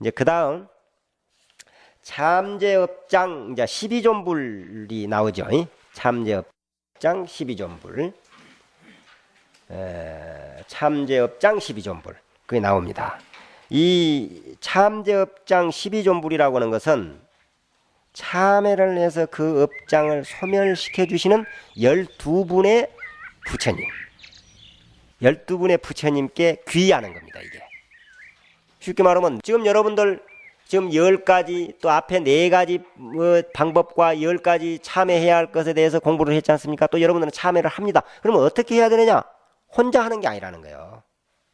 이제 그 다음 참제업장 이제 12존불이 나오죠. 참제업장 12존불. 참제업장 12존불. 그게 나옵니다. 이 참제업장 12존불이라고 하는 것은 참회를 해서 그 업장을 소멸시켜 주시는 12분의 부처님. 12분의 부처님께 귀의하는 겁니다, 이게. 쉽게 말하면 지금 여러분들 지금 10가지 또 앞에 4가지 방법과 10가지 참회해야 할 것에 대해서 공부를 했지 않습니까? 또 여러분들은 참회를 합니다. 그러면 어떻게 해야 되느냐? 혼자 하는 게 아니라는 거예요.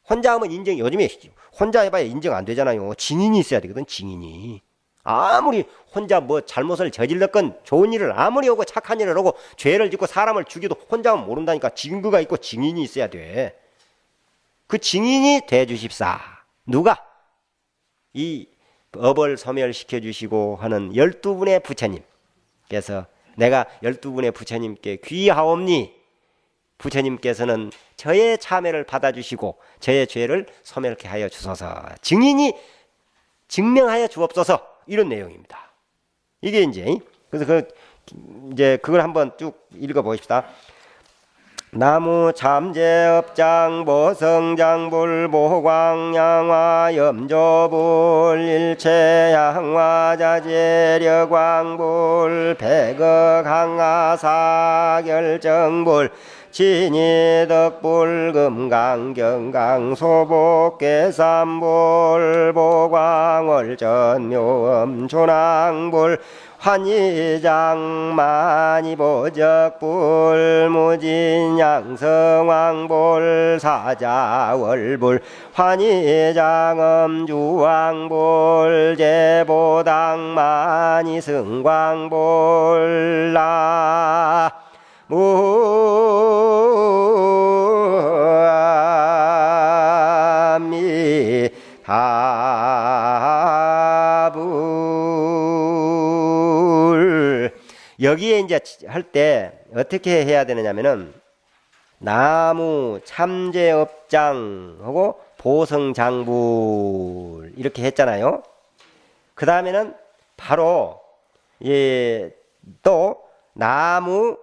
혼자 하면 요즘에 혼자 해봐야 인정 안 되잖아요. 증인이 있어야 되거든, 증인이. 아무리 혼자 뭐 잘못을 저질렀건 좋은 일을 아무리 하고 착한 일을 하고 죄를 짓고 사람을 죽여도 혼자 하면 모른다니까. 증거가 있고 증인이 있어야 돼. 그 증인이 돼 주십사. 누가? 이 업을 소멸시켜 주시고 하는 12분의 부처님. 그래서 내가 12분의 부처님께 귀하옵니. 부처님께서는 저의 참회를 받아주시고 저의 죄를 소멸케 하여 주소서. 증인이 증명하여 주옵소서. 이런 내용입니다. 이게 이제 그래서 이제 그걸 한번 쭉 읽어 보십시다. 나무 참제업장 보성장불 보광양화 염조불 일체양화자재력왕불 백억항하사결정불 진이덕불 금강경강소복계삼불 보광월전묘음 조낭불 환희장만이보적불 무진양성왕불 사자월불 환희장엄주왕불 제보당만이승광불 여기에 이제 할 때 어떻게 해야 되느냐면은 나무 참제업장하고 보성장불 이렇게 했잖아요. 그 다음에는 바로 또 나무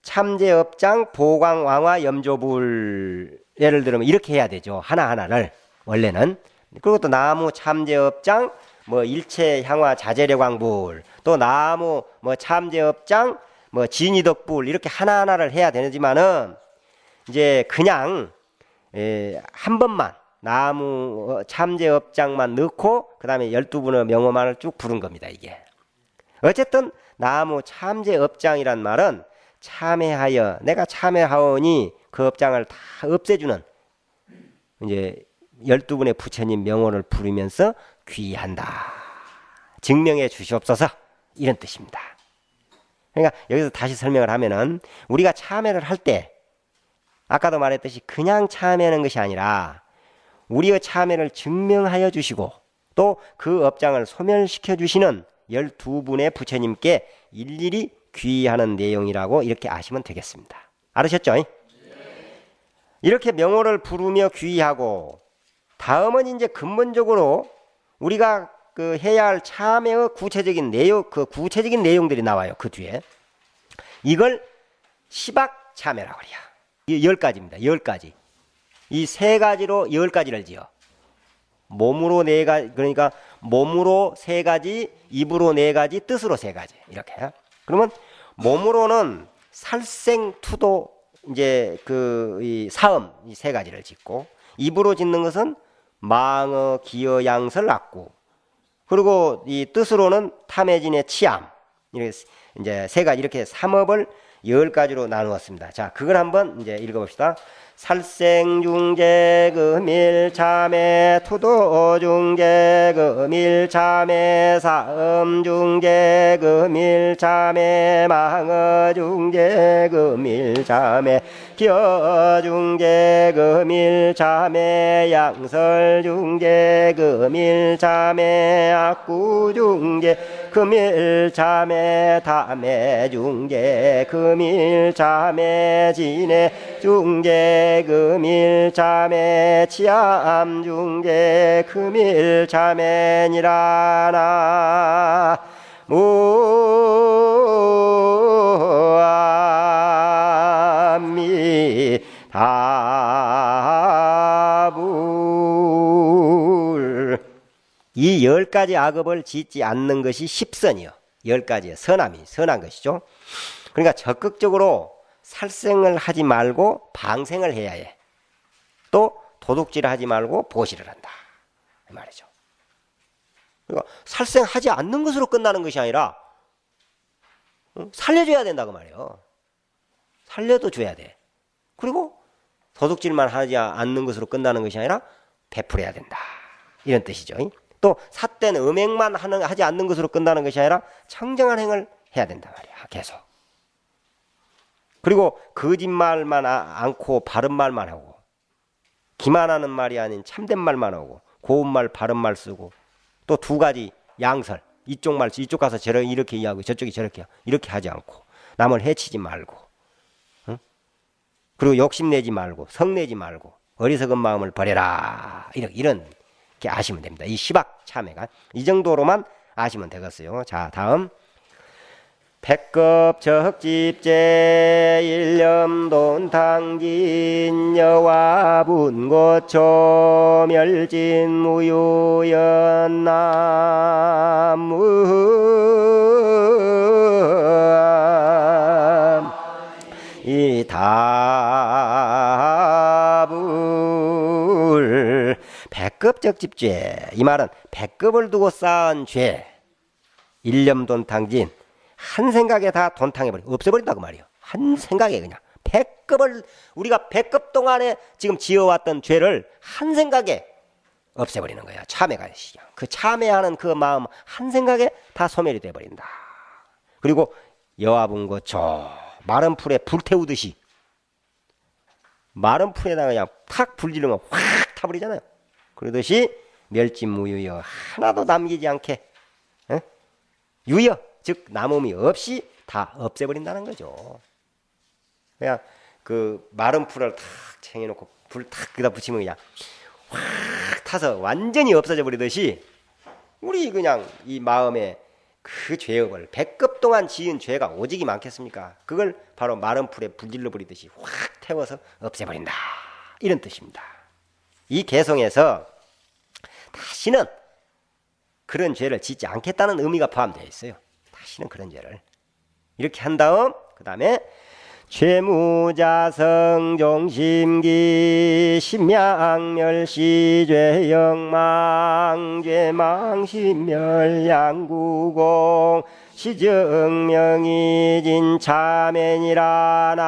참제업장 보광왕화 염조불 예를 들면 이렇게 해야 되죠. 하나하나를 원래는. 그리고 또 나무 참제업장 뭐 일체향화 자재력왕불 또 나무 뭐 참제업장 뭐 진이덕불 이렇게 하나하나를 해야 되지만은 이제 그냥 한 번만 나무 참제업장만 넣고 그 다음에 12분의 명호만을 쭉 부른 겁니다. 이게 어쨌든 나무 참제업장이란 말은 참회하여 내가 참회하오니 그 업장을 다 없애주는 이제 12분의 부처님 명호를 부르면서 귀의한다. 증명해 주시옵소서. 이런 뜻입니다. 그러니까 여기서 다시 설명을 하면은 우리가 참회를 할 때 아까도 말했듯이 그냥 참회하는 것이 아니라 우리의 참회를 증명하여 주시고 또 그 업장을 소멸시켜 주시는 12분의 부처님께 일일이 귀의하는 내용이라고 이렇게 아시면 되겠습니다. 알으셨죠? 이렇게 명호를 부르며 귀의하고 다음은 이제 근본적으로 우리가 그 해야 할 참회의 구체적인 내용들이 나와요. 그 뒤에 이걸 시박참회라고 해요. 이 10가지입니다. 10가지. 이 3가지로 10가지를 지어. 몸으로 4가지, 그러니까 몸으로 3가지, 입으로 4가지, 뜻으로 3가지. 이렇게. 그러면 몸으로는 살생투도 이제 이 사음 이 3가지를 짓고 입으로 짓는 것은 망어, 기어, 양설, 악구. 그리고 이 뜻으로는 탐해진의 치암. 이렇게 이제 3가지 이렇게 삼업을 10가지로 나누었습니다. 자, 그걸 한번 이제 읽어봅시다. 살생중재 금일참회 투도중재 금일참회 사음중재 금일참회 망어중재 금일참회 기어중재 금일참회 양설중재 금일참회 악구중재 금일참회 탐해중재 금일참회 진해중재 금일자매 치암중계 금일자매니라나 무아미다불. 이 10가지 악업을 짓지 않는 것이 십선이요. 10가지의 선한 것이죠. 그러니까 적극적으로 살생을 하지 말고 방생을 해야 해. 또 도둑질을 하지 말고 보시를 한다 이 말이죠. 그러니까 살생하지 않는 것으로 끝나는 것이 아니라 살려줘야 된다고 말이에요. 살려도 줘야 돼. 그리고 도둑질만 하지 않는 것으로 끝나는 것이 아니라 베풀어야 된다 이런 뜻이죠. 또 삿된 음행만 하지 않는 것으로 끝나는 것이 아니라 청정한 행을 해야 된다 말이야. 계속. 그리고 거짓말만 않고 바른 말만 하고, 기만하는 말이 아닌 참된 말만 하고, 고운 말 바른 말 쓰고, 또 2가지 양설, 이쪽 말 이쪽 가서 이렇게 이해하고 저쪽이 저렇게 이렇게 하지 않고, 남을 해치지 말고, 응? 그리고 욕심내지 말고 성내지 말고 어리석은 마음을 버려라 이런 게 아시면 됩니다. 이 시박 참회가 이 정도로만 아시면 되겠어요. 자, 다음 백급 적집제 일념돈탕진 여와분고초 멸진 무연나무 이다불. 백급적집죄 이 말은 백급을 두고 쌓은 죄 일념돈탕진 한 생각에 다 돈탕해버려 없애버린다고 말이에요. 한 생각에 그냥 백급을 우리가 백급 동안에 지금 지어왔던 죄를 한 생각에 없애버리는 거야. 참회가 시작. 그 참회하는 그 마음 한 생각에 다 소멸이 돼버린다. 그리고 여와분고초 마른 풀에 불 태우듯이 마른 풀에다가 그냥 탁 불 지르면 확 타버리잖아요. 그러듯이 멸진무유여 하나도 남기지 않게 유여 즉 남음이 없이 다 없애버린다는 거죠. 그냥 그 마른 풀을 탁 챙겨놓고 불 탁 그다 붙이면 그냥 확 타서 완전히 없어져 버리듯이 우리 그냥 이 마음에 그 죄업을 백급 동안 지은 죄가 오직이 많겠습니까? 그걸 바로 마른 풀에 불질러 버리듯이 확 태워서 없애버린다 이런 뜻입니다. 이 개성에서 다시는 그런 죄를 짓지 않겠다는 의미가 포함되어 있어요. 다시는 그런 죄를 이렇게 한 다음 그 다음에 죄무자성종심기 심양멸시 죄영망 죄망심멸양구공 시정명이진 참회니라나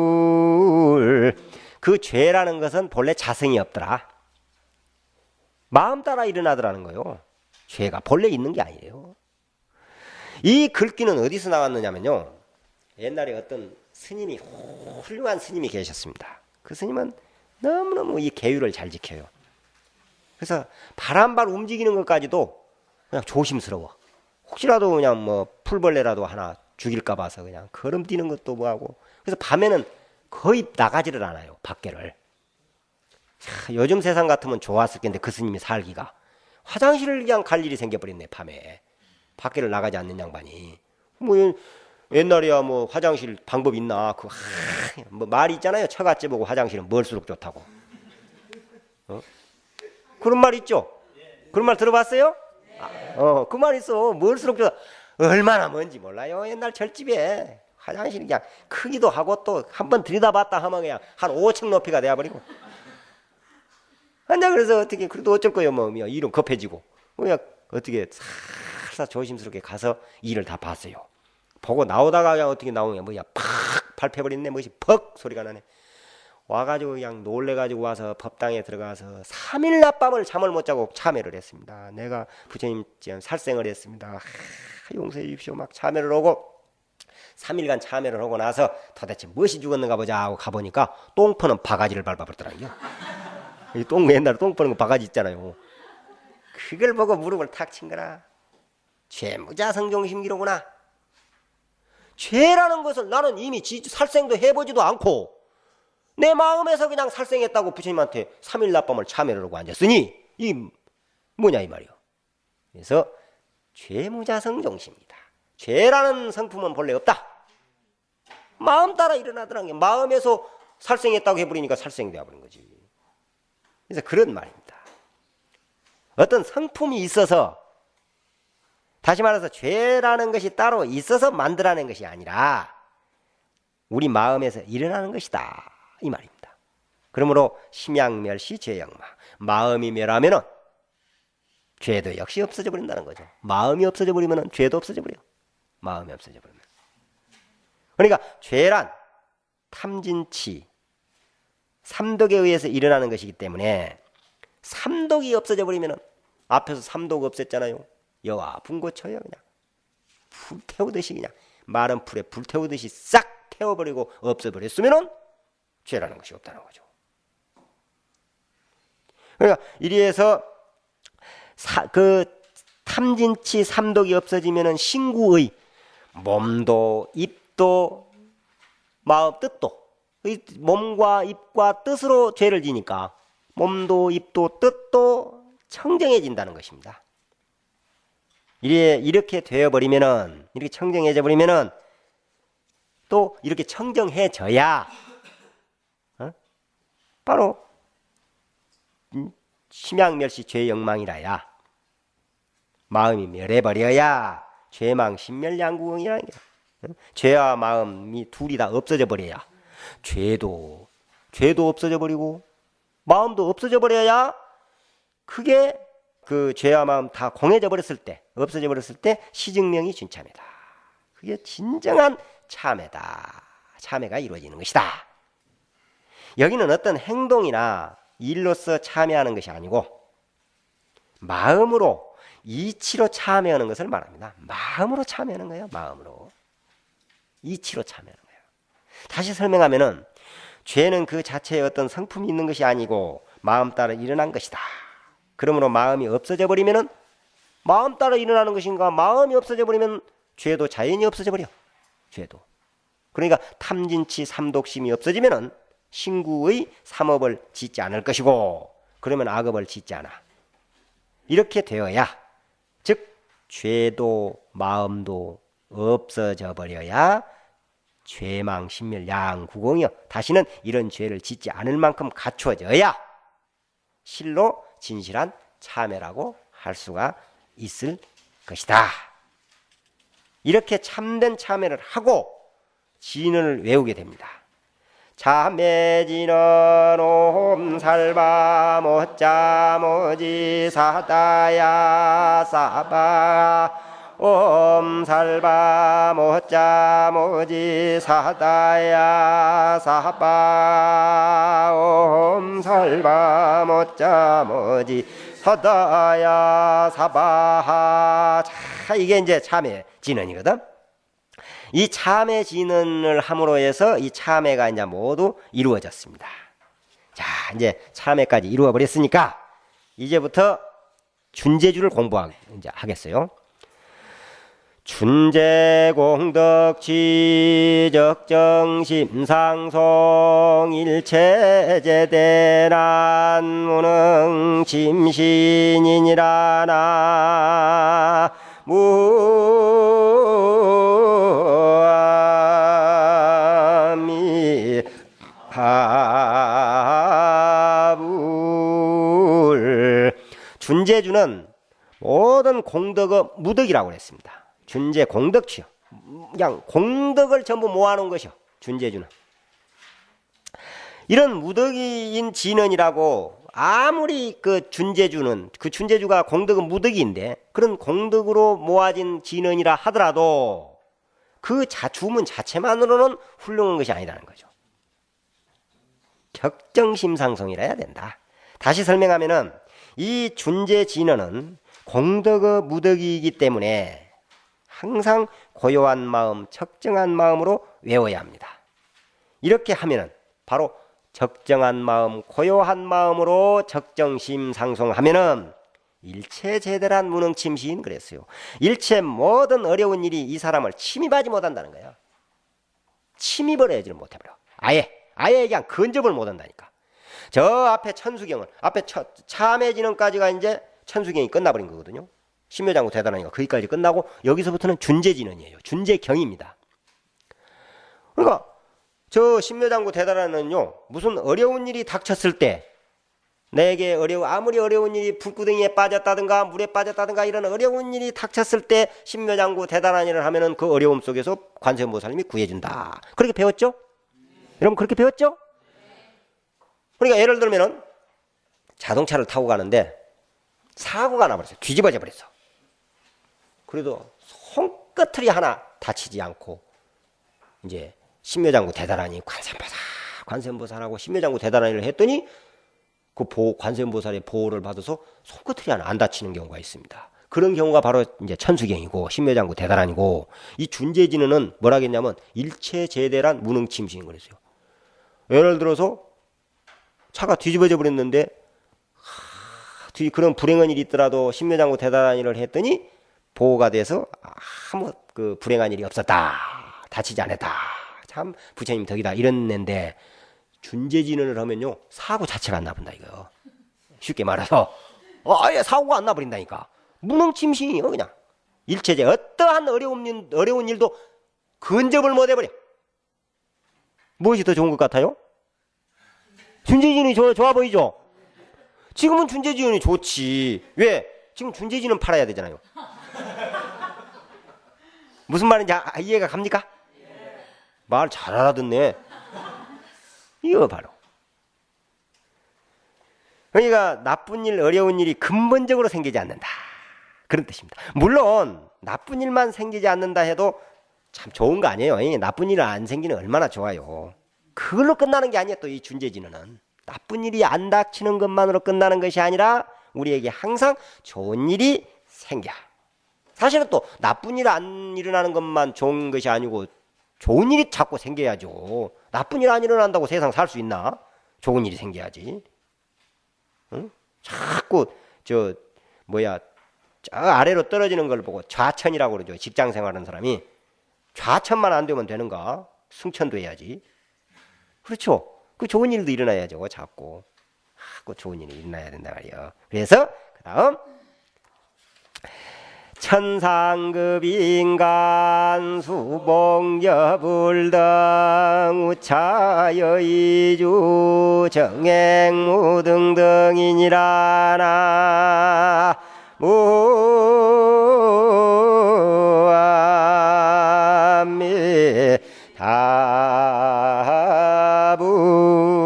무아미다불. 그 죄라는 것은 본래 자성이 없더라. 마음 따라 일어나더라는 거예요. 죄가 본래 있는 게 아니에요. 이 글귀는 어디서 나왔느냐면요. 옛날에 어떤 스님이 훌륭한 스님이 계셨습니다. 그 스님은 너무너무 이 계율을 잘 지켜요. 그래서 발 한 발 움직이는 것까지도 그냥 조심스러워. 혹시라도 그냥 뭐 풀벌레라도 하나 죽일까 봐서 그냥 걸음 뛰는 것도 뭐하고. 그래서 밤에는 거의 나가지를 않아요. 밖에를. 자, 요즘 세상 같으면 좋았을 텐데 그 스님이 살기가. 화장실을 그냥 갈 일이 생겨버렸네. 밤에. 밖에를 나가지 않는 양반이. 뭐 옛날에야 뭐 화장실 방법 있나. 뭐 말이 있잖아요. 처갓집 보고 화장실은 멀수록 좋다고. 그런 말 있죠? 그런 말 들어봤어요? 그 말 있어. 멀수록 좋다. 얼마나 먼지 몰라요. 옛날 절집에. 화장실이 그냥 크기도 하고 또 한번 들여다봤다 하면 그냥 한 5층 높이가 돼버리고. 한자 그래서 어떻게 그래도 어쩔 거예요. 뭐 일은 급해지고 그냥 어떻게 살살 조심스럽게 가서 일을 다 봤어요. 보고 나오다가 그냥 어떻게 나오냐 뭐야 팍 밟혀버렸네. 뭐지 퍽 소리가 나네. 와가지고 그냥 놀래가지고 와서 법당에 들어가서 3일 낮밤을 잠을 못 자고 참회를 했습니다. 내가 부처님 살생을 했습니다. 용서해 주십시오. 막 참회를 하고 3일간 참회를 하고 나서 도대체 무엇이 죽었는가 보자 하고 가보니까 똥 퍼는 바가지를 밟아버렸더라고요. 이 똥 옛날에 똥 퍼는 거 바가지 있잖아요. 그걸 보고 무릎을 탁 친 거라. 죄무자성종심기로구나. 죄라는 것을 나는 이미 살생도 해보지도 않고 내 마음에서 그냥 살생했다고 부처님한테 3일 납밤을 참회를 하고 앉았으니 이 뭐냐 이 말이요. 그래서 죄무자성종심이다. 죄라는 성품은 본래 없다. 마음 따라 일어나더란 게 마음에서 살생했다고 해버리니까 살생이 되어버린 거지. 그래서 그런 말입니다. 어떤 성품이 있어서, 다시 말해서 죄라는 것이 따로 있어서 만들어낸 것이 아니라 우리 마음에서 일어나는 것이다 이 말입니다. 그러므로 심양멸시 죄영마, 마음이 멸하면은 죄도 역시 없어져 버린다는 거죠. 마음이 없어져 버리면은 죄도 없어져 버려요. 마음이 없어져 버리면. 그러니까 죄란 탐진치 삼독에 의해서 일어나는 것이기 때문에 삼독이 없어져 버리면은, 앞에서 삼독 없앴잖아요. 여와 분고쳐요. 그냥 불태우듯이, 그냥 마른 풀에 불태우듯이 싹 태워버리고 없애버렸으면은 죄라는 것이 없다는 거죠. 그러니까 이리해서 그 탐진치 삼독이 없어지면은 신구의 몸도 입도 마음 뜻도, 몸과 입과 뜻으로 죄를 지니까 몸도 입도 뜻도 청정해진다는 것입니다. 이렇게 되어버리면은, 이렇게 청정해져 버리면은 또 이렇게 청정해져야 바로 심양멸시 죄영망이라야, 마음이 멸해버려야 죄망 신멸양구경이라는 게, 죄와 마음이 둘이 다 없어져 버려야 죄도 없어져 버리고 마음도 없어져 버려야, 그게 그 죄와 마음 다 공해져 버렸을 때, 없어져 버렸을 때 시증명이 진참이다. 그게 진정한 참회다. 참회가 이루어지는 것이다. 여기는 어떤 행동이나 일로서 참회하는 것이 아니고 마음으로, 이치로 참회하는 것을 말합니다. 마음으로 참회하는 거예요. 마음으로. 이치로 참회하는 거예요. 다시 설명하면은 죄는 그 자체에 어떤 성품이 있는 것이 아니고 마음 따라 일어난 것이다. 그러므로 마음이 없어져 버리면은, 마음 따라 일어나는 것인가, 마음이 없어져 버리면 죄도 자연히 없어져 버려. 죄도. 그러니까 탐진치 삼독심이 없어지면은 신구의 삼업을 짓지 않을 것이고, 그러면 악업을 짓지 않아. 이렇게 되어야, 즉 죄도 마음도 없어져 버려야 죄망 신멸 양구공이요, 다시는 이런 죄를 짓지 않을 만큼 갖추어져야 실로 진실한 참회라고 할 수가 있을 것이다. 이렇게 참된 참회를 하고 진언을 외우게 됩니다. 참회진언 옴살바 못자 모지 사다야 사바, 옴살바 못자 모지 사다야 사바, 옴살바 못자 모지 사다야 사바하. 자, 이게 이제 참회 진언이거든. 이 참회 진언을 함으로 해서 이 참회가 이제 모두 이루어졌습니다. 자, 이제 참회까지 이루어 버렸으니까 이제부터 준제주를 공부하겠어요. 준제공덕 지적정심상송 일체제대난 무능 짐신이니라 무아미하불. 준제주는 모든 공덕의 무덕이라고 했습니다. 준제 공덕치요. 그냥 공덕을 전부 모아놓은 것이요. 준제주는. 이런 무덕인 진언이라고, 아무리 그 준제주는, 그 준제주가 공덕은 무덕인데 그런 공덕으로 모아진 진언이라 하더라도 그 주문 자체만으로는 훌륭한 것이 아니라는 거죠. 격정심상성이라 해야 된다. 다시 설명하면은 이 준제 진언은 공덕의 무덕이기 때문에 항상 고요한 마음, 적정한 마음으로 외워야 합니다. 이렇게 하면은 바로 적정한 마음, 고요한 마음으로 적정심 상송하면은 일체제대란 무능침시인 그랬어요. 일체 모든 어려운 일이 이 사람을 침입하지 못한다는 거야. 침입을 하지를 못해버려. 아예 그냥 근접을 못한다니까. 저 앞에 천수경은 앞에 참해진언까지가 이제 천수경이 끝나버린 거거든요. 신묘장구 대단하니까 거기까지 끝나고 여기서부터는 준재진언이에요. 준재경입니다. 그러니까 저 신묘장구 대단하는요, 무슨 어려운 일이 닥쳤을 때 내게 아무리 어려운 일이 불구덩이에 빠졌다든가 물에 빠졌다든가 이런 어려운 일이 닥쳤을 때 신묘장구 대단한 일을 하면은 그 어려움 속에서 관세음보살님이 구해준다. 그렇게 배웠죠? 여러분 그렇게 배웠죠? 그러니까 예를 들면은 자동차를 타고 가는데 사고가 나버렸어요. 뒤집어져 버렸어. 그래도 손끝이 하나 다치지 않고 이제 신묘장구 대단하니 관세음보살하고 신묘장구 대단한 일을 했더니 그 관세음보살의 보호를 받아서 손끝이 하나 안 다치는 경우가 있습니다. 그런 경우가 바로 이제 천수경이고 신묘장구 대단하니고, 이 준재진언은 뭐라겠냐면 일체제대란 무능침시인 거랬어요. 예를 들어서 차가 뒤집어져 버렸는데 그런 불행한 일이 있더라도 신묘장구 대단한 일을 했더니 보호가 돼서 아무 그 불행한 일이 없었다. 다치지 않았다. 참 부처님 덕이다. 이랬는데 준재진언을 하면요 사고 자체가 안 나본다 이거. 쉽게 말해서 아예 사고가 안 나버린다니까. 무능침시이요 그냥. 일체제 어떠한 어려운 일도 근접을 못 해버려. 무엇이 더 좋은 것 같아요? 준재진언이 좋아 보이죠? 지금은 준재진언이 좋지. 왜? 지금 준재진언 팔아야 되잖아요. 무슨 말인지 이해가 갑니까? 말 잘 알아듣네. 이거 바로. 그러니까 나쁜 일, 어려운 일이 근본적으로 생기지 않는다. 그런 뜻입니다. 물론 나쁜 일만 생기지 않는다 해도 참 좋은 거 아니에요. 나쁜 일 안 생기는 얼마나 좋아요. 그걸로 끝나는 게 아니에요. 또 이 준재진언은 나쁜 일이 안 닥치는 것만으로 끝나는 것이 아니라 우리에게 항상 좋은 일이 생겨. 사실은 또 나쁜 일 안 일어나는 것만 좋은 것이 아니고 좋은 일이 자꾸 생겨야죠. 나쁜 일 안 일어난다고 세상 살 수 있나? 좋은 일이 생겨야지. 응? 자꾸 저 아래로 떨어지는 걸 보고 좌천이라고 그러죠. 직장 생활하는 사람이 좌천만 안 되면 되는가? 승천도 해야지. 그렇죠. 그 좋은 일도 일어나야죠. 자꾸 좋은 일이 일어나야 된다 말이에요. 그래서 그 다음 천상급 인간 수복여불등 우차여이주 정행무등등이니라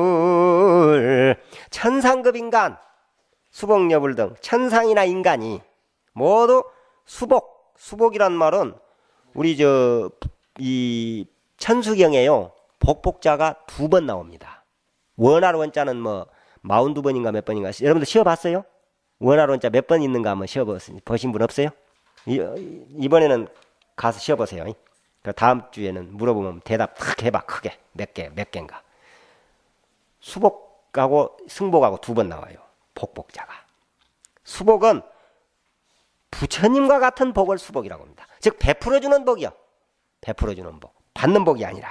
무아미타불. 천상급 인간 수복여불등, 천상이나 인간이 모두 수복이란 말은 우리 이 천수경에요 복복자가 2번 나옵니다. 원할 원자는 뭐 42번인가 몇 번인가 여러분들 쉬어봤어요? 원할 원자 몇 번 있는가 한번 쉬어보신 분 없어요? 이번에는 가서 쉬어보세요. 다음 주에는 물어보면 대답 탁 해봐. 크게 몇 개인가. 수복하고 승복하고 2번 나와요. 복복자가. 수복은 부처님과 같은 복을 수복이라고 합니다. 즉 베풀어주는 복이요. 베풀어주는 복. 받는 복이 아니라.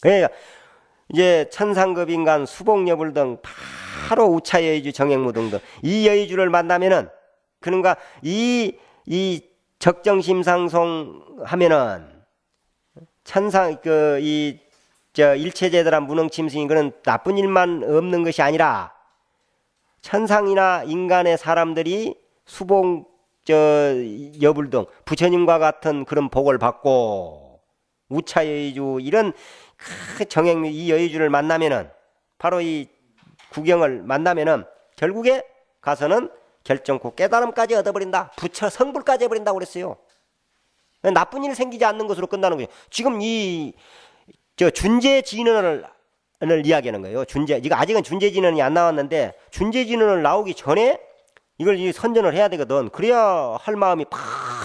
그러니까 이제 천상급 인간 수복여불 등 바로 우차여의주 정행무등 등 이 여의주를 만나면은 그런가 이 적정심상송 하면은 천상 일체제대란 무능침승이 그런 나쁜 일만 없는 것이 아니라 천상이나 인간의 사람들이 수복여불 등 부처님과 같은 그런 복을 받고 우차여의주 이런 정행 이 여의주를 만나면은 바로 이 구경을 만나면은 결국에 가서는 결정코 깨달음까지 얻어버린다. 부처 성불까지 해버린다고 그랬어요. 나쁜 일 생기지 않는 것으로 끝나는 거예요. 지금 준재진언을 이야기하는 거예요. 이거 아직은 준재진언이 안 나왔는데 준재진언을 나오기 전에 이걸 선전을 해야 되거든. 그래야 할 마음이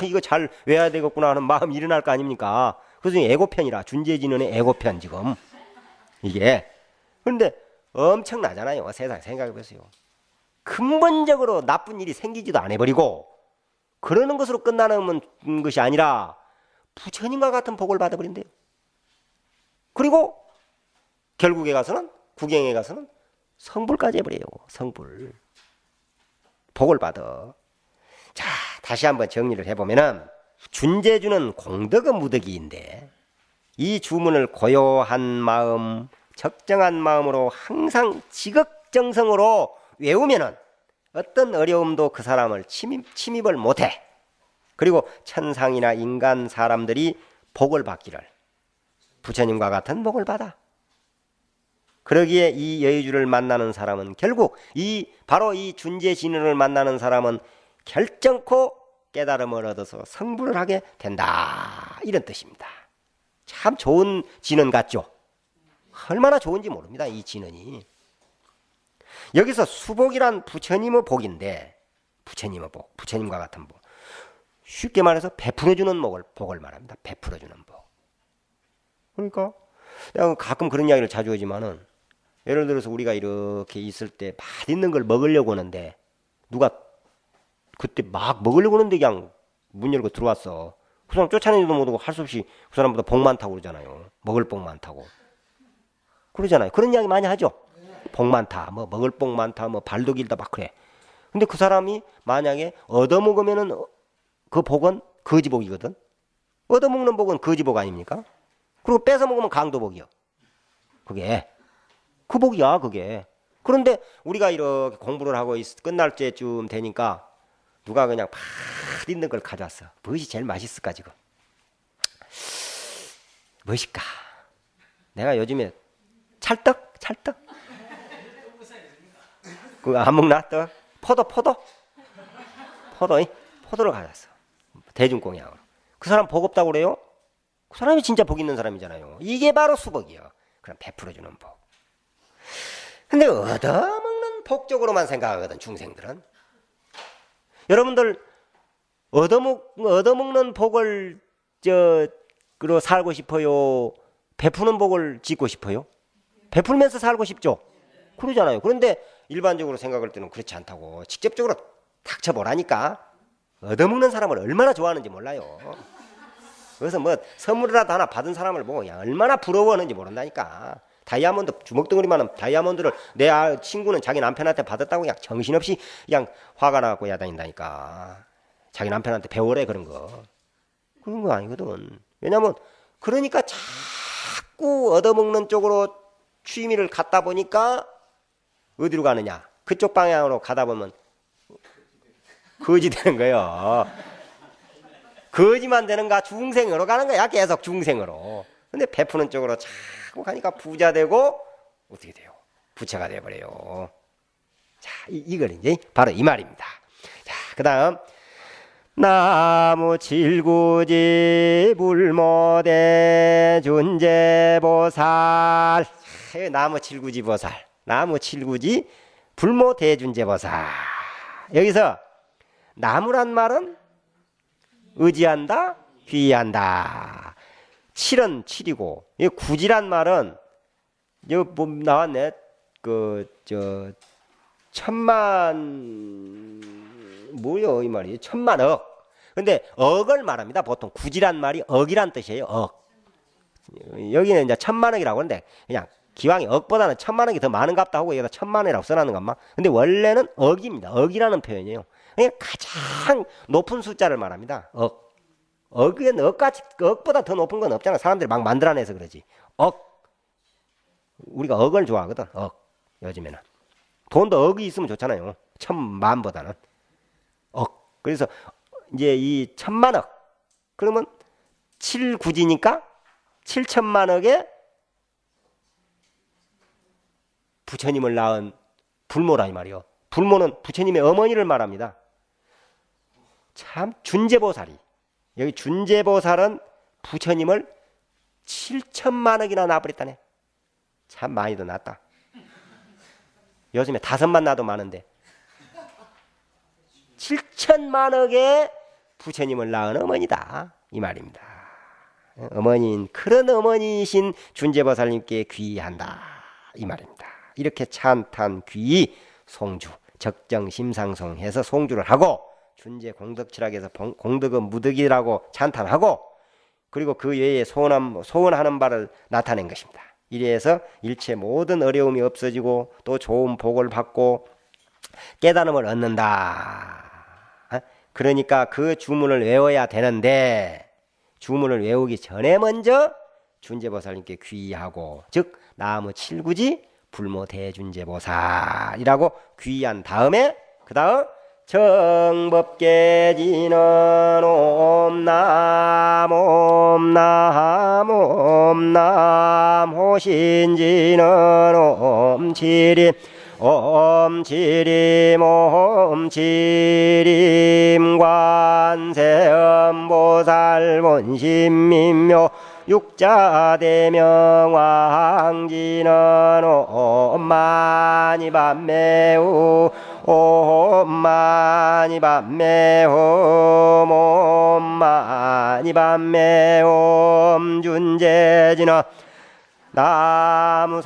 이거 잘 외워야 되겠구나 하는 마음이 일어날 거 아닙니까? 그래서 애고편이라 준재진언의 애고편 지금 이게. 그런데 엄청나잖아요. 세상 생각해 보세요. 근본적으로 나쁜 일이 생기지도 안 해버리고 그러는 것으로 끝나는 것이 아니라 부처님과 같은 복을 받아버린대요. 그리고 결국에 가서는 구경에 가서는 성불까지 해버려요. 성불. 복을 받아. 자, 다시 한번 정리를 해보면은 준재주는 공덕의 무덕이인데 이 주문을 고요한 마음, 적정한 마음으로 항상 지극정성으로 외우면은 어떤 어려움도 그 사람을 침입을 못해. 그리고 천상이나 인간 사람들이 복을 받기를 부처님과 같은 복을 받아. 그러기에 이 여의주를 만나는 사람은 결국 바로 이 준재진을 만나는 사람은 결정코 깨달음을 얻어서 성불을 하게 된다. 이런 뜻입니다. 참 좋은 진언 같죠? 얼마나 좋은지 모릅니다. 이 진언이. 여기서 수복이란 부처님의 복인데 부처님의 복, 부처님과 같은 복. 쉽게 말해서 베풀어주는 복을 말합니다. 베풀어주는 복. 그러니까 내가 가끔 그런 이야기를 자주 하지만은 예를 들어서 우리가 이렇게 있을 때 맛있는 걸 먹으려고 하는데 누가 그때 막 먹으려고 하는데 그냥 문 열고 들어왔어. 그 사람 쫓아내지도 못하고 할 수 없이 그 사람보다 복 많다고 그러잖아요. 먹을 복 많다고. 그러잖아요. 그런 이야기 많이 하죠. 복 많다, 뭐 먹을 복 많다, 뭐 발도 길다 막 그래. 근데 그 사람이 만약에 얻어먹으면은 그 복은 거지복이거든. 얻어먹는 복은 거지복 아닙니까? 그리고 뺏어먹으면 강도복이요. 그게 그 복이야 그게. 그런데 우리가 이렇게 공부를 하고 끝날 때쯤 되니까 누가 그냥 맛있는 걸 가져왔어. 무엇이 제일 맛있을까 지금? 무엇일까? 내가 요즘에 찰떡? 그거 안 먹나? 또 포도를 가져왔어. 대중공약으로. 그 사람 복 없다고 그래요? 그 사람이 진짜 복 있는 사람이잖아요. 이게 바로 수복이요. 그럼 베풀어주는 복. 근데 얻어먹는 복적으로만 생각하거든 중생들은. 여러분들 얻어먹는 복을 그로 살고 싶어요? 베푸는 복을 짓고 싶어요? 베풀면서 살고 싶죠? 그러잖아요. 그런데 일반적으로 생각할 때는 그렇지 않다고. 직접적으로 닥쳐보라니까. 얻어먹는 사람을 얼마나 좋아하는지 몰라요. 그래서 뭐 선물이라도 하나 받은 사람을 보고 그냥 얼마나 부러워하는지 모른다니까. 다이아몬드 주먹덩어리만한 다이아몬드를 내 친구는 자기 남편한테 받았다고 그냥 정신없이 그냥 화가 나고 야다닌다니까. 자기 남편한테 배우래 그런 거. 그런 거 아니거든. 왜냐면 그러니까 자꾸 얻어먹는 쪽으로 취미를 갖다 보니까 어디로 가느냐. 그쪽 방향으로 가다 보면 거지 되는 거예요. 거지만 되는가 중생으로 가는 거야. 계속 중생으로. 근데 베푸는 쪽으로 자꾸 가니까 부자 되고 어떻게 돼요? 부처가 돼버려요. 자, 이걸 이제 바로 이 말입니다. 자, 그 다음 나무 칠구지 불모대 준재보살. 나무 칠구지 보살. 나무 칠구지 불모대준재보살. 여기서 나무란 말은 의지한다, 귀의한다. 칠은 칠이고, 이 구지란 말은 여기 뭐 나왔네. 뭐요 이 말이? 천만억. 근데 억을 말합니다. 보통 구지란 말이 억이란 뜻이에요. 억. 여기는 이제 천만억이라고 하는데 그냥 기왕이 억보다는 천만억이 더 많은갑다 하고 여기다 천만이라고 써놨는 것만. 근데 원래는 억입니다. 억이라는 표현이에요. 그냥 가장 높은 숫자를 말합니다. 억. 억은 억보다 더 높은 건 없잖아. 사람들이 막 만들어내서 그러지. 억. 우리가 억을 좋아하거든. 억. 요즘에는. 돈도 억이 있으면 좋잖아요. 천만보다는. 억. 그래서 이제 이 천만억. 그러면 7구지니까 7천만억에 부처님을 낳은 불모라 이 말이요. 불모는 부처님의 어머니를 말합니다. 참 준재보살이. 여기 준재보살은 부처님을 7천만억이나 낳아버렸다네. 참 많이도 낳았다. 요즘에 5만 낳아도 많은데 7천만억의 부처님을 낳은 어머니다 이 말입니다. 어머니인 그런 어머니이신 준재보살님께 귀의한다 이 말입니다. 이렇게 찬탄 귀의 송주 적정심상송해서 송주를 하고 준제 공덕치락해서 공덕은 무덕이라고 찬탄하고 그리고 그 외에 소원하는 바를 나타낸 것입니다. 이래서 일체 모든 어려움이 없어지고 또 좋은 복을 받고 깨달음을 얻는다. 그러니까 그 주문을 외워야 되는데 주문을 외우기 전에 먼저 준제보살님께 귀의하고 즉 나무 칠구지 불모대준제보살이라고 귀의한 다음에 그 다음 정법계지는 옴남 옴남 옴남 호신지는 옴치림 옴치림 옴치림 관세음보살 본심민묘 육자대명왕지는 옴마니밤매우 옴마니밤매옴 옴마니밤매옴 준제지는 나무사다남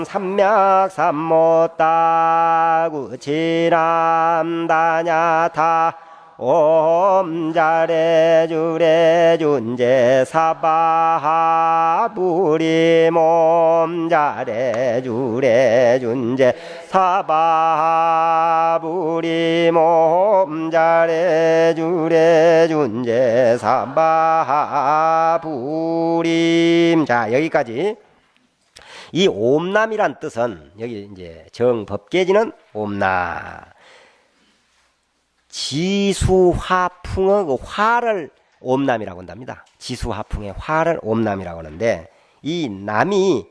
삼맥삼모따구치람 다냐타 옴자레주레 준제 사바하부림 옴자레주레 준제 사바하부림 옴자레주레 준제 사바하부림. 자, 여기까지. 이 옴남이란 뜻은 여기 이제 정법계지는 옴남 지수화풍의 그 화를 옴남이라고 한답니다. 지수화풍의 화를 옴남이라고 하는데 이 남이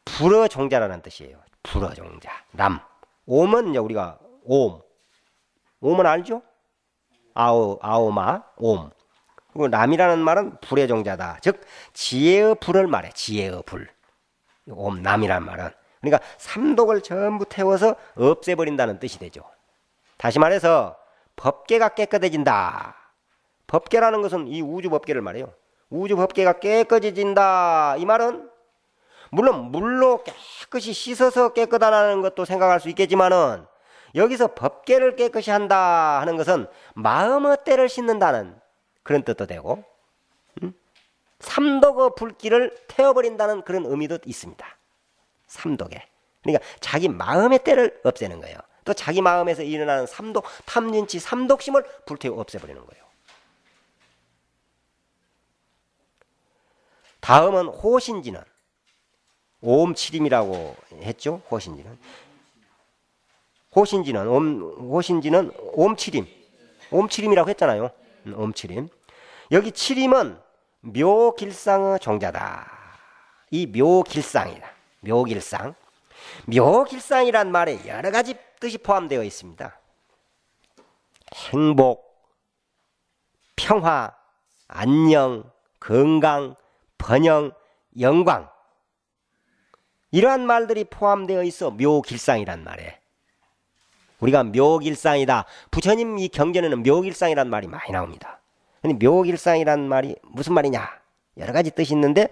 불어종자라는 뜻이에요. 불어종자 남. 옴은 이제 우리가 옴은 알죠? 아오마 옴. 그리고 남이라는 말은 불의 종자다. 즉 지혜의 불을 말해. 지혜의 불. 옴남이란 말은 그러니까 삼독을 전부 태워서 없애버린다는 뜻이 되죠. 다시 말해서 법계가 깨끗해진다. 법계라는 것은 이 우주법계를 말해요. 우주법계가 깨끗해진다. 이 말은 물론 물로 깨끗이 씻어서 깨끗하다는 것도 생각할 수 있겠지만은 여기서 법계를 깨끗이 한다 하는 것은 마음의 때를 씻는다는 그런 뜻도 되고 삼독의 불길을 태워버린다는 그런 의미도 있습니다. 삼독에. 그러니까 자기 마음의 때를 없애는 거예요. 또 자기 마음에서 일어나는 삼독, 탐진치, 삼독심을 불태워 없애버리는 거예요. 다음은 호신지는 옴칠임이라고 했죠. 호신지는 옴칠임. 옴칠임이라고 했잖아요. 옴칠임. 여기 칠임은 묘길상의 종자다. 이 묘길상이다. 묘길상. 묘길상이란 말에 여러 가지 뜻이 포함되어 있습니다. 행복, 평화, 안녕, 건강, 번영, 영광 이러한 말들이 포함되어 있어 묘길상이란 말에 우리가 묘길상이다. 부처님 이 경전에는 묘길상이란 말이 많이 나옵니다. 근데 묘길상이란 말이 무슨 말이냐? 여러 가지 뜻이 있는데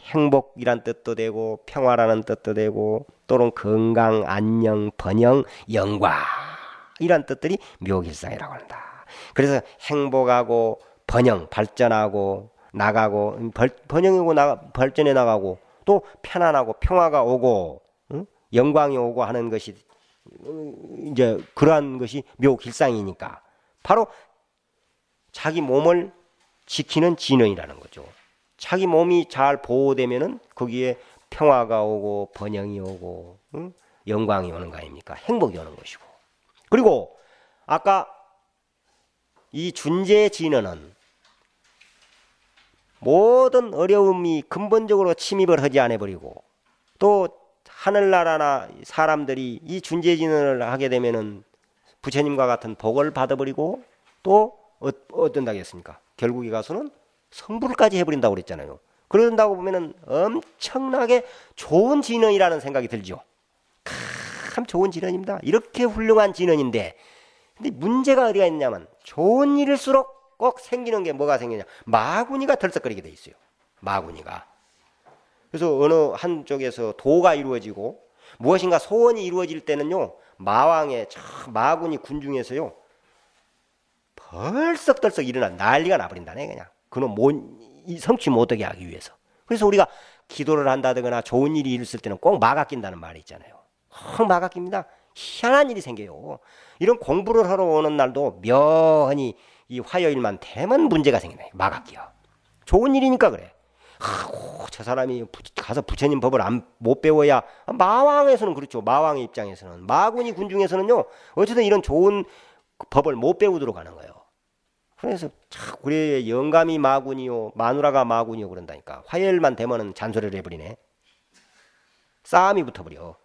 행복이란 뜻도 되고 평화라는 뜻도 되고 또는 건강, 안녕, 번영, 영광 이란 뜻들이 묘길상이라고 한다. 그래서 행복하고 번영, 발전하고 나가고 번영이고 발전해 나가고 또 편안하고 평화가 오고 영광이 오고 하는 것이 이제 그러한 것이 묘길상이니까 바로 자기 몸을 지키는 진언이라는 거죠. 자기 몸이 잘 보호되면은 거기에 평화가 오고 번영이 오고 영광이 오는 거 아닙니까? 행복이 오는 것이고. 그리고 아까 이 준제 진언은 모든 어려움이 근본적으로 침입을 하지 않아 버리고 또 하늘나라나 사람들이 이 준제 진언을 하게 되면은 부처님과 같은 복을 받아버리고 또 어떤다겠습니까? 결국에 가서는 성불까지 해버린다고 그랬잖아요. 그런다고 보면은 엄청나게 좋은 진언이라는 생각이 들죠. 참 좋은 진언입니다. 이렇게 훌륭한 진언인데 근데 문제가 어디가 있냐면 좋은 일일수록 꼭 생기는 게 뭐가 생기냐? 마구니가 덜썩거리게 돼 있어요. 마구니가. 그래서 어느 한쪽에서 도가 이루어지고 무엇인가 소원이 이루어질 때는요 마왕의 마군이 군중에서요 벌썩벌썩 일어나 난리가 나버린다네. 그냥 그놈 성취 못하게 하기 위해서. 그래서 우리가 기도를 한다거나 좋은 일이 있을 때는 꼭 마가 낀다는 말이 있잖아요. 마가 낍니다. 희한한 일이 생겨요. 이런 공부를 하러 오는 날도 묘하니 이 화요일만 되면 문제가 생기네. 마가 끼어. 좋은 일이니까 그래. 저 사람이 가서 부처님 법을 못 배워야. 마왕에서는 그렇죠. 마왕의 입장에서는, 마군이 군중에서는요 어쨌든 이런 좋은 법을 못 배우도록 하는 거예요. 그래서 우리 영감이 마군이요 마누라가 마군이요 그런다니까. 화요일만 되면은 잔소리를 해버리네. 싸움이 붙어버려.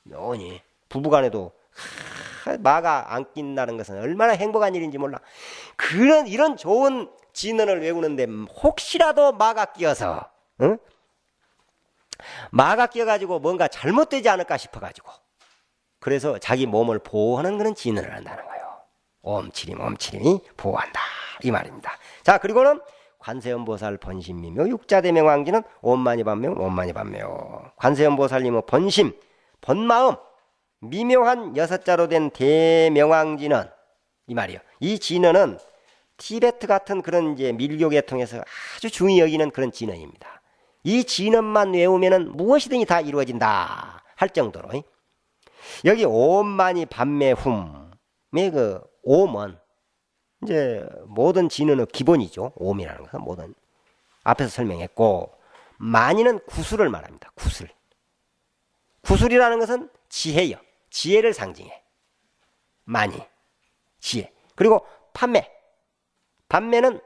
묘니 부부간에도 마가 안 낀다는 것은 얼마나 행복한 일인지 몰라. 이런 좋은 진언을 외우는데 혹시라도 마가 끼어서, 응? 마가 끼어가지고 뭔가 잘못되지 않을까 싶어가지고, 그래서 자기 몸을 보호하는 그런 진언을 한다는 거예요. 옴치림이 보호한다 이 말입니다. 자, 그리고는 관세음보살 번심미묘 육자대명왕기는 옴마니반묘 관세음보살님의 번심, 번마음, 미묘한 6자로 된 대명왕진언 이 말이에요. 이 진언은 티베트 같은 그런 이제 밀교 계통에서 아주 중히 여기는 그런 진언입니다. 이 진언만 외우면은 무엇이든지 다 이루어진다 할 정도로, 여기 옴마니 반매훔의 그 옴은 이제 모든 진언의 기본이죠. 옴이라는 것은 모든 앞에서 설명했고, 마니는 구술을 말합니다. 구술이라는 것은 지혜요. 지혜를 상징해. 마니, 지혜. 그리고 판매는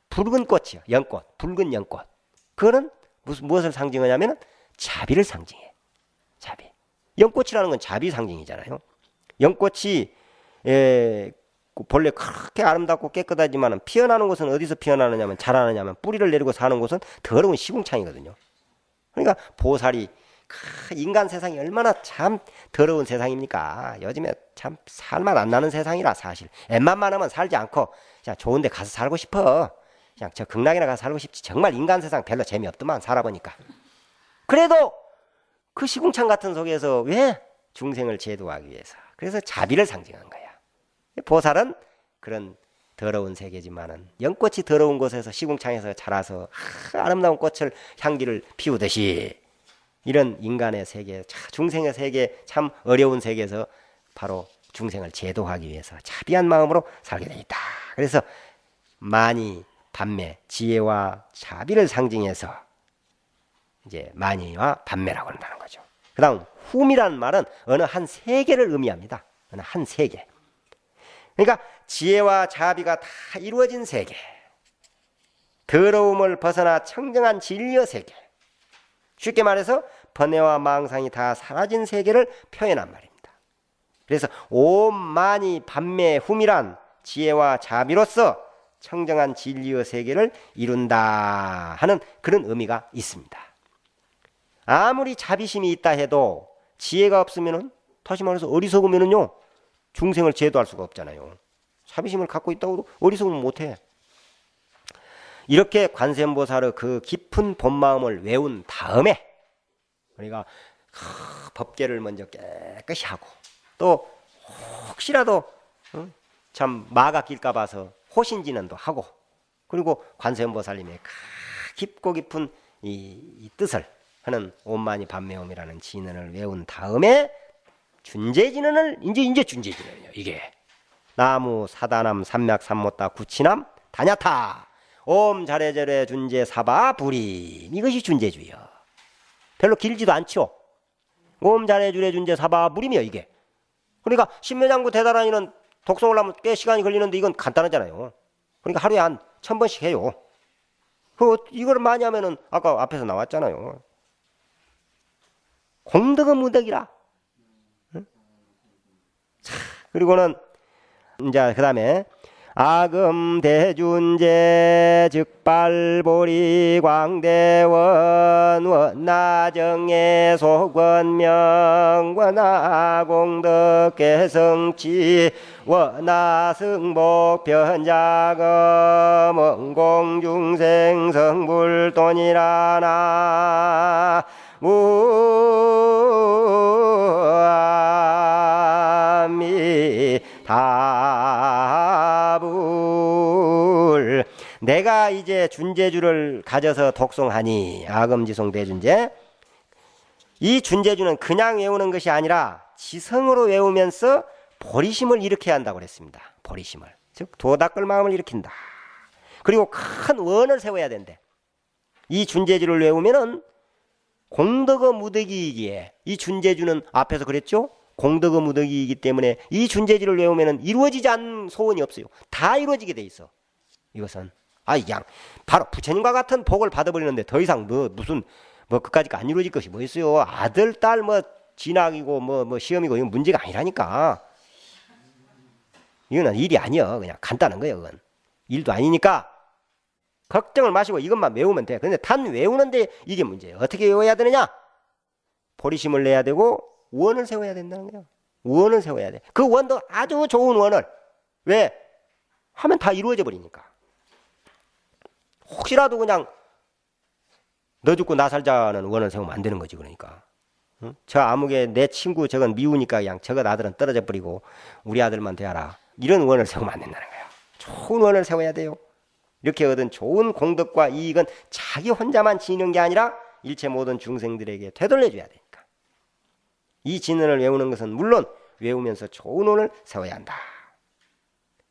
붉은 꽃이요. 연꽃, 붉은 연꽃. 그거는 무엇을 상징하냐면 자비를 상징해. 자비. 연꽃이라는 건 자비 상징이잖아요. 연꽃이 본래 그렇게 아름답고 깨끗하지만 피어나는 곳은 어디서 피어나느냐면, 자라느냐면 뿌리를 내리고 사는 곳은 더러운 시궁창이거든요. 그러니까 보살이 인간 세상이 얼마나 참 더러운 세상입니까? 요즘에 참 살만 안 나는 세상이라 사실. 웬만 많으면 살지 않고 그냥 좋은 데 가서 살고 싶어. 그냥 저 극락이나 가서 살고 싶지. 정말 인간 세상 별로 재미없더만 살아보니까. 그래도 그 시궁창 같은 속에서 왜 중생을 제도하기 위해서. 그래서 자비를 상징한 거야. 보살은 그런 더러운 세계지만은 연꽃이 더러운 곳에서 시궁창에서 자라서 아름다운 꽃을 향기를 피우듯이 이런 인간의 세계, 중생의 세계, 참 어려운 세계에서 바로 중생을 제도하기 위해서 자비한 마음으로 살게 돼 있다. 그래서 마니, 반매, 지혜와 자비를 상징해서 이제 마니와 반매라고 한다는 거죠. 그 다음 훔이라는 말은 어느 한 세계를 의미합니다. 어느 한 세계. 그러니까 지혜와 자비가 다 이루어진 세계, 더러움을 벗어나 청정한 진리의 세계, 쉽게 말해서 번뇌와 망상이 다 사라진 세계를 표현한 말입니다. 그래서 옴마니 반매 훔이란 지혜와 자비로서 청정한 진리의 세계를 이룬다 하는 그런 의미가 있습니다. 아무리 자비심이 있다 해도 지혜가 없으면은, 다시 말해서 어리석으면은요 중생을 제도할 수가 없잖아요. 자비심을 갖고 있다고 어리석으면 못해. 이렇게 관세음보살의 그 깊은 본마음을 외운 다음에 우리가 법계를 먼저 깨끗이 하고, 또 혹시라도 참 마가 낄까 봐서 호신진언도 하고, 그리고 관세음보살님의 깊고 깊은 이 뜻을 하는 옴마니 반매옴이라는 진언을 외운 다음에 준재진언을 이제 준재진언이에요. 이게 나무 사다남 삼맥 삼모따 구치남 다냐타 옴 자레저레 준재 사바 부림, 이것이 준재주의요. 별로 길지도 않죠. 옴 자레주레 준재 사바 부림이요 이게. 그러니까 신묘장구 대단한이는 독송을 하면 꽤 시간이 걸리는데 이건 간단하잖아요. 그러니까 하루에 한 1000번씩 해요. 이걸 많이 하면은 아까 앞에서 나왔잖아요. 공덕은 무덕이라. 그리고는 이제 그 다음에 아금 대준제 즉발보리 광대원 원나정의 속원명 원나공덕 개성치 원나승복 변자금 원공중생 성불돈이라나 염조불. 내가 이제 준제주를 가져서 독송하니 아금지송 대준제. 이 준제주는 그냥 외우는 것이 아니라 지성으로 외우면서 보리심을 일으켜야 한다고 그랬습니다. 보리심을. 즉 도닦을 마음을 일으킨다. 그리고 큰 원을 세워야 된대. 이 준제주를 외우면은 공덕의 무덕이기에, 이 준제주는 앞에서 그랬죠? 공덕의 무덕이기 때문에 이 준제주를 외우면은 이루어지지 않는 소원이 없어요. 다 이루어지게 돼 있어. 이것은 그냥 바로 부처님과 같은 복을 받아버리는데 더 이상 무슨 그까짓 안 이루어질 것이 뭐 있어요. 아들 딸 진학이고 시험이고 이건 문제가 아니라니까. 이거는 일이 아니야. 그냥 간단한 거예요. 그건 일도 아니니까 걱정을 마시고 이것만 외우면 돼. 그런데 단 외우는데 이게 문제예요. 어떻게 외워야 되느냐? 보리심을 내야 되고 원을 세워야 된다는 거예요. 원을 세워야 돼. 그 원도 아주 좋은 원을. 왜? 하면 다 이루어져 버리니까. 혹시라도 그냥 너 죽고 나 살자는 원을 세우면 안 되는 거지. 그러니까 응? 저 아무개 내 친구 저건 미우니까 그냥 저건 아들은 떨어져 버리고 우리 아들만 대하라. 이런 원을 세우면 안 된다는 거예요. 좋은 원을 세워야 돼요. 이렇게 얻은 좋은 공덕과 이익은 자기 혼자만 지는 게 아니라 일체 모든 중생들에게 되돌려줘야 되니까. 이 진언을 외우는 것은 물론 외우면서 좋은 원을 세워야 한다.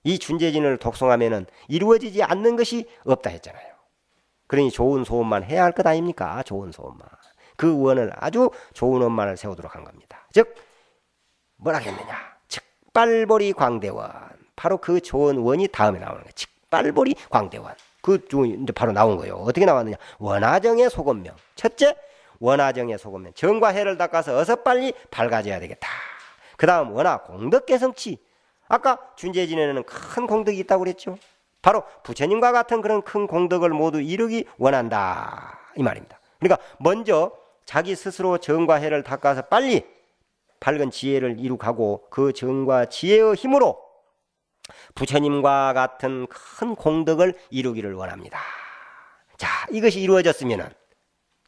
이 준제진을 독송하면은 이루어지지 않는 것이 없다 했잖아요. 그러니 좋은 소원만 해야 할 것 아닙니까? 좋은 소원만. 그 원을 아주 좋은 원만을 세우도록 한 겁니다. 즉 뭐라 했느냐? 측발보리 광대원. 바로 그 좋은 원이 다음에 나오는 거예요. 측발보리 광대원. 그 이제 바로 나온 거예요. 어떻게 나왔느냐? 원화정의 소건명. 첫째, 원화정의 소건명. 정과 해를 닦아서 어서 빨리 밝아져야 되겠다. 그 다음 원화 공덕개성치. 아까 준제진에는 큰 공덕이 있다고 그랬죠. 바로 부처님과 같은 그런 큰 공덕을 모두 이루기 원한다. 이 말입니다. 그러니까 먼저 자기 스스로 정과 해를 닦아서 빨리 밝은 지혜를 이룩하고 그 정과 지혜의 힘으로 부처님과 같은 큰 공덕을 이루기를 원합니다. 자, 이것이 이루어졌으면은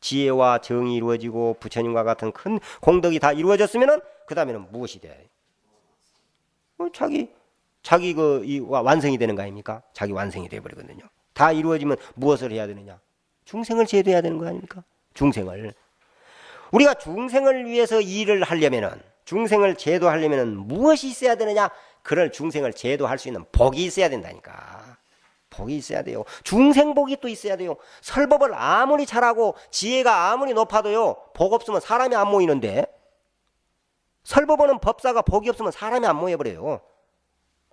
지혜와 정이 이루어지고 부처님과 같은 큰 공덕이 다 이루어졌으면은 그 다음에는 무엇이 돼? 자기 완성이 되는 거 아닙니까? 자기 완성이 되어버리거든요. 다 이루어지면 무엇을 해야 되느냐? 중생을 제도해야 되는 거 아닙니까? 중생을. 우리가 중생을 위해서 일을 하려면은, 중생을 제도하려면은 무엇이 있어야 되느냐? 그럴 중생을 제도할 수 있는 복이 있어야 된다니까. 복이 있어야 돼요. 중생복이 또 있어야 돼요. 설법을 아무리 잘하고 지혜가 아무리 높아도요, 복 없으면 사람이 안 모이는데, 설법하는 법사가 복이 없으면 사람이 안 모여버려요.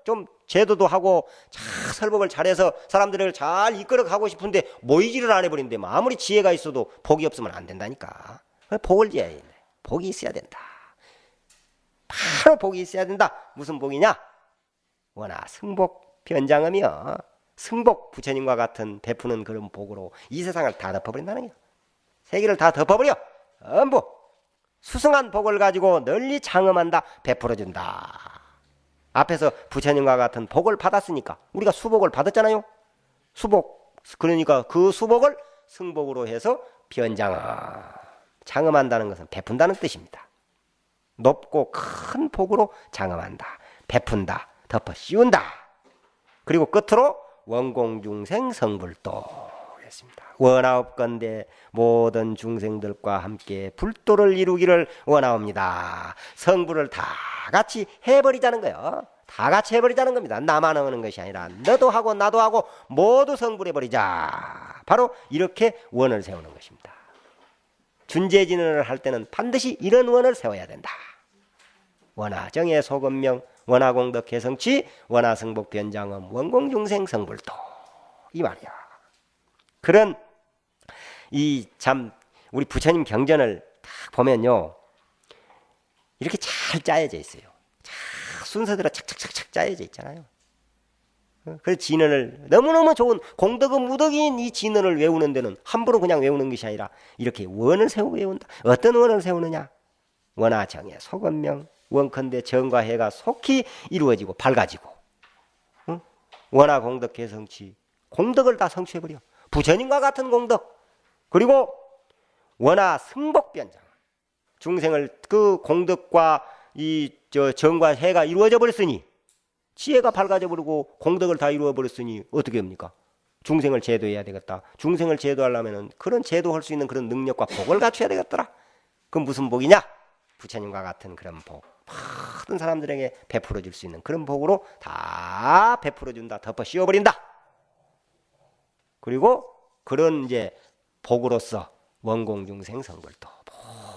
좀 제도도 하고 설법을 잘해서 사람들을 잘 이끌어 가고 싶은데 모이지를 안 해버리는데 아무리 지혜가 있어도 복이 없으면 안 된다니까. 복을 지어야 돼. 복이 있어야 된다. 바로 복이 있어야 된다. 무슨 복이냐? 원하 승복 변장하며 승복 부처님과 같은 베푸는 그런 복으로 이 세상을 다 덮어버린다는 거예요. 세계를 다 덮어버려. 전부 수승한 복을 가지고 널리 장엄한다. 베풀어준다. 앞에서 부처님과 같은 복을 받았으니까 우리가 수복을 받았잖아요. 수복. 그러니까 그 수복을 승복으로 해서 장엄한다는 것은 베푼다는 뜻입니다. 높고 큰 복으로 장엄한다. 베푼다. 덮어 씌운다. 그리고 끝으로 원공중생 성불도 했습니다. 원하옵건대 모든 중생들과 함께 불도를 이루기를 원하옵니다. 성불을 다 같이 해버리자는 거예요. 다 같이 해버리자는 겁니다. 나만 하는 것이 아니라 너도 하고 나도 하고 모두 성불해버리자. 바로 이렇게 원을 세우는 것입니다. 준제진언을 할 때는 반드시 이런 원을 세워야 된다. 원하정의 소건명, 원하공덕 개성치, 원하승복 변장엄, 원공중생 성불도. 이 말이야. 그런 우리 부처님 경전을 딱 보면요, 이렇게 잘 짜여져 있어요. 순서대로 착착착착 짜여져 있잖아요. 그래서 진언을 너무너무 좋은 공덕의 무덕인 이 진언을 외우는 데는 함부로 그냥 외우는 것이 아니라 이렇게 원을 세우고 외운다. 어떤 원을 세우느냐? 원하정의 소건명, 원컨대 정과 해가 속히 이루어지고 밝아지고, 원하공덕 개성치, 공덕을 다 성취해버려. 부처님과 같은 공덕, 그리고 원하 승복변장, 중생을 그 공덕과 이 정과 해가 이루어져 버렸으니 지혜가 밝아져 버리고 공덕을 다 이루어 버렸으니 어떻게 합니까? 중생을 제도해야 되겠다. 중생을 제도하려면은 그런 제도할 수 있는 그런 능력과 복을 갖춰야 되겠더라. 그건 무슨 복이냐? 부처님과 같은 그런 복. 모든 사람들에게 베풀어 줄 수 있는 그런 복으로 다 베풀어 준다. 덮어 씌워 버린다. 그리고 그런 이제 복으로서 원공 중생 성불도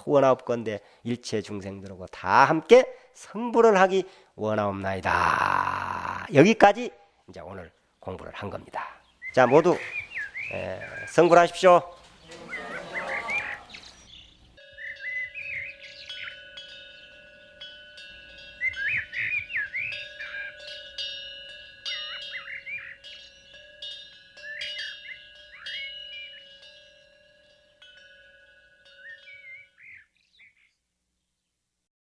원하옵건대 일체 중생들하고 다 함께 성불을 하기 원하옵나이다. 여기까지 이제 오늘 공부를 한 겁니다. 자, 모두 성불하십시오.